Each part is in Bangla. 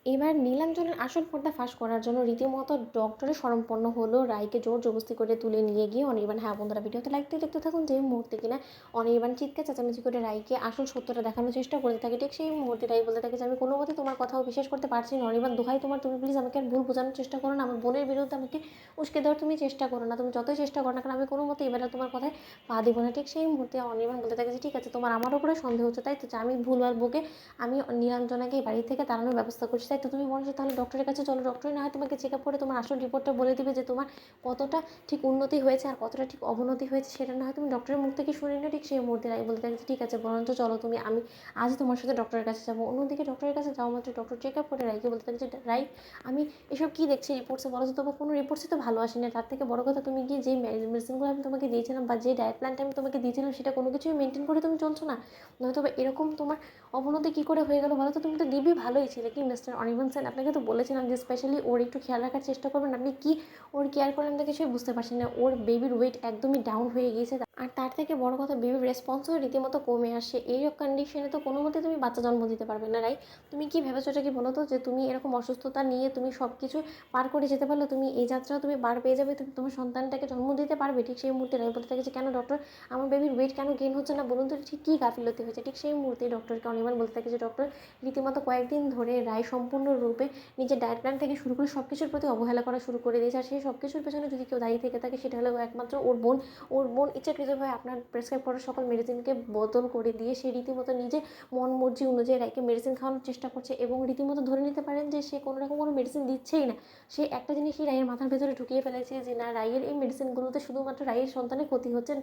এবার নীলাঞ্জনের আসল পর্দা ফাঁস করার জন্য রীতিমতো ডক্টরের শরণাপন্ন হলো রায়কে জোর জবরদস্তি করে তুলে নিয়ে গিয়ে অনির্বাণ। হ্যাঁ বন্ধুরা, ভিডিওতে লাইকতে দেখতে থাকুন। যে মুহূর্তে কিনা অনির্বাণ চিৎকার চেঁচামেচি করে রায়কে আসল সত্যটা দেখানোর চেষ্টা করতে থাকে, ঠিক সেই মুহূর্তে রায় বলতে থাকে যে আমি কোনো মতে তোমার কথাও বিশ্বাস করতে পারছি না অনির্বাণ, দোহাই তোমার, তুমি প্লিজ আমাকে আর ভুল বোঝানোর চেষ্টা করো না, আমার বোনের বিরুদ্ধে আমাকে উস্কে দেওয়ার তুমি চেষ্টা করো না, তুমি যতই চেষ্টা করো না কারণ আমি কোনো মতে এবারে তোমার কথায় পা দেবো না। ঠিক সেই মুহূর্তে অনির্বাণ বলতে থাকে যে ঠিক আছে, তোমার আমার উপরে সন্দেহ হচ্ছে তাই তো, যে আমি ভুলভাল বকে আমি নীলাঞ্জনাকে এই বাড়ি থেকে তাড়ানোর ব্যবস্থা করছি তাই তো, তুমি বলছো তাহলে ডক্টরের কাছে চলো, ডক্টরই না হয় তোমাকে চেক আপ করে তোমার আসল রিপোর্টটা বলে দিবে যে তোমার কতটা ঠিক উন্নতি হয়েছে আর কতটা ঠিক অবনতি হয়েছে, সেটা না হয় তুমি ডক্টরের মুখ থেকে শুনে নিও। ঠিক সেই মুহূর্তে রাই বলতে থাকে ঠিক আছে, বরঞ্চ চলো তুমি, আমি আজ তোমার সাথে ডক্টরের কাছে যাবো। অন্যদিকে ডক্টরের কাছে যাওয়া মাত্র ডক্টর চেক আপ করে রাইকে বলতে থাকে যে রাই, আমি এসব কী দেখছি রিপোর্টসে, বলো তো তোমার কোনো রিপোর্টসই তো ভালো আসেনি, তার থেকে বড় কথা তুমি গিয়ে যেই মেডিসিনগুলো আমি তোমাকে দিয়েছিলাম বা যে ডায়েট প্ল্যানটা আমি তোমাকে দিয়েছিলাম সেটা কোনো কিছুই মেনটেন করে তুমি চলছো না, নয়তো এরকম তোমার অবনতি কী করে হয়ে গেলো বলো তো। তুমি তো দিব্যি ভালোই ছিলে কি মিস্টার অনির্বাণ সেন, আপনাকে তো বলেছিলাম যে স্পেশালি ওর একটু খেয়াল রাখার চেষ্টা করবেন, আপনি কি ওর কেয়ার করলেন তো কিছুই বুঝতে পারছেন না। ওর বেবির ওয়েট একদমই ডাউন হয়ে গিয়েছে, আর তার থেকে বড় কথা বেবির রেসপন্সও রীতিমতো কমে আসে। এই কন্ডিশনে তো কোনো মতে তুমি বাচ্চা জন্ম দিতে পারবে না রাই। তুমি কি ভেবেছো এটা কি বলো তো, যে তুমি এরকম অসুস্থতা নিয়ে তুমি সব কিছু পার করে যেতে পারলে, তুমি এই যাত্রাও তুমি পার পেয়ে যাবে, তুমি তোমার সন্তানটাকে জন্ম দিতে পারবে। ঠিক সেই মুহূর্তে রাই বলতে থাকে যে কেন ডক্টর, আমার বেবির ওয়েট কেন গেইন হচ্ছে না বলুন তো, ঠিক কী গাফিলতি হয়েছে। ঠিক সেই মুহূর্তে ডক্টরকে অনির্বাণ বলতে থাকে যে ডক্টর, রীতিমতো কয়েকদিন ধরে রায় সম্পূর্ণরূপে নিজের ডায়েট প্ল্যান থেকে শুরু করে সব কিছুর প্রতি অবহেলা করা শুরু করে দিয়েছে, আর সেই সব কিছুর পেছনে যদি কেউ দায়ী থেকে থাকে সেটা হলো একমাত্র ওর বোন। ওর বোন ইচ্ছাকৃতভাবে আপনার প্রেসক্রাইব করা সকল মেডিসিনকে বদল করে দিয়ে সে রীতিমতো নিজে মন মর্জি অনুযায়ী রায়কে মেডিসিন খাওয়ানোর চেষ্টা করছে, এবং রীতিমতো ধরে নিতে পারেন যে সে কোনো রকম কোনো মেডিসিন দিচ্ছেই না। সে একটা জিনিসই রায়ের মাথার ভেতরে ঢুকিয়ে ফেলেছে যে না, রায়ের এই মেডিসিনগুলোতে শুধুমাত্র রায়ের সন্তানের ক্ষতি হচ্ছে,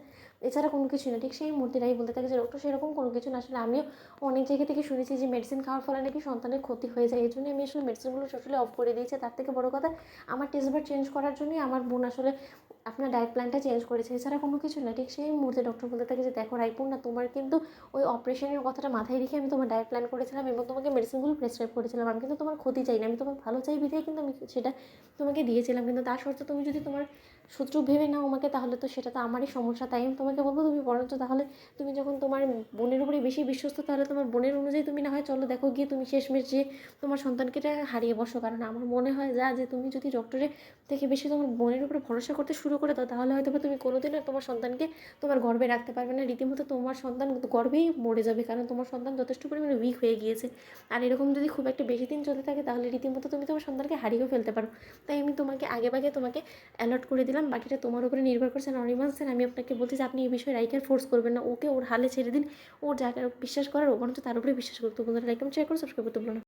এছাড়া কোনো কিছু না। ঠিক সেই মুহূর্তে রাই বলতে থাকে যে ডক্টর সেরকম কোনো কিছু না, আসলে আমিও অনেক জায়গা থেকে শুনেছি যে মেডিসিন খাওয়ার ফলে নাকি সন্তানের ক্ষতি হয়ে যায়, এই জন্য আমি আসলে মেডিসিনগুলো টোটালি অফ করে দিয়েছি। তার থেকে বড় কথা, আমার টেস্টবার চেঞ্জ করার জন্যই আমার বোন আসলে আপনার ডায়েট প্ল্যানটা চেঞ্জ করেছে, এছাড়া কোনো কিছু না। ঠিক সেই মুহূর্তে ডক্টর বলতে থাকে যে দেখো রায়পূর্ণা, তোমার কিন্তু ওই অপারেশনের কথাটা মাথায় রেখে আমি তোমার ডায়েট প্ল্যান করেছিলাম এবং তোমাকে মেডিসিনগুলো প্রেসক্রাইব করেছিলাম, আমি কিন্তু তোমার ক্ষতি চাই না, আমি তোমার ভালো চাই বিধায় কিন্তু আমি সেটা তোমাকে দিয়েছিলাম, কিন্তু তার সত্ত্বেও তুমি যদি তোমার শত্রু ভেবে নাও আমাকে, তাহলে তো সেটা তো আমারই সমস্যা। তাই আমি তোমাকে বলবো তুমি বরঞ্চ তাহলে, তুমি যখন তোমার বোনের উপরে বেশি বিশ্বস্ত, তাহলে তোমার বোনের অনুযায়ী তুমি না হয় চলো, দেখো গিয়ে তুমি শেষমেশ যে তোমার সন্তানকে হারিয়ে বসো। কারণ আমার মনে হয় যে তুমি যদি ডক্টরের থেকে বেশি তোমার বোনের উপরে ভরসা করতে শুরু করে দাও, তাহলে হয়তো তুমি কোনোদিনও তোমার সন্তানকে তোমার গর্ভে রাখতে পারবে না, রীতিমতো তোমার সন্তান গর্ভেই মরে যাবে, কারণ তোমার সন্তান যথেষ্ট পরিমাণে উইক হয়ে গিয়েছে। আর এরকম যদি খুব একটা বেশি দিন চলতে থাকে তাহলে রীতিমতো তুমি তোমার সন্তানকে হারিয়েও ফেলতে পারো। তাই আমি তোমাকে আগেভাগে তোমাকে অ্যালার্ট করে দিলাম, বাকিটা তোমার উপরে নির্ভর করছে। আর অনির্বাণ স্যার, আমি আপনাকে বলছি যে আপনি এই বিষয়ে রাইকে আর ফোর্স করবেন না, ওকে ওর হালে ছেড়ে দিন, ওর যাকে বিশ্বাস করার ও বরঞ্চ তার উপরে বিশ্বাস করতে। বন্ধুরা লাইক কমেন্ট শেয়ার করে সাবস্ক্রাইব করতে বলো না।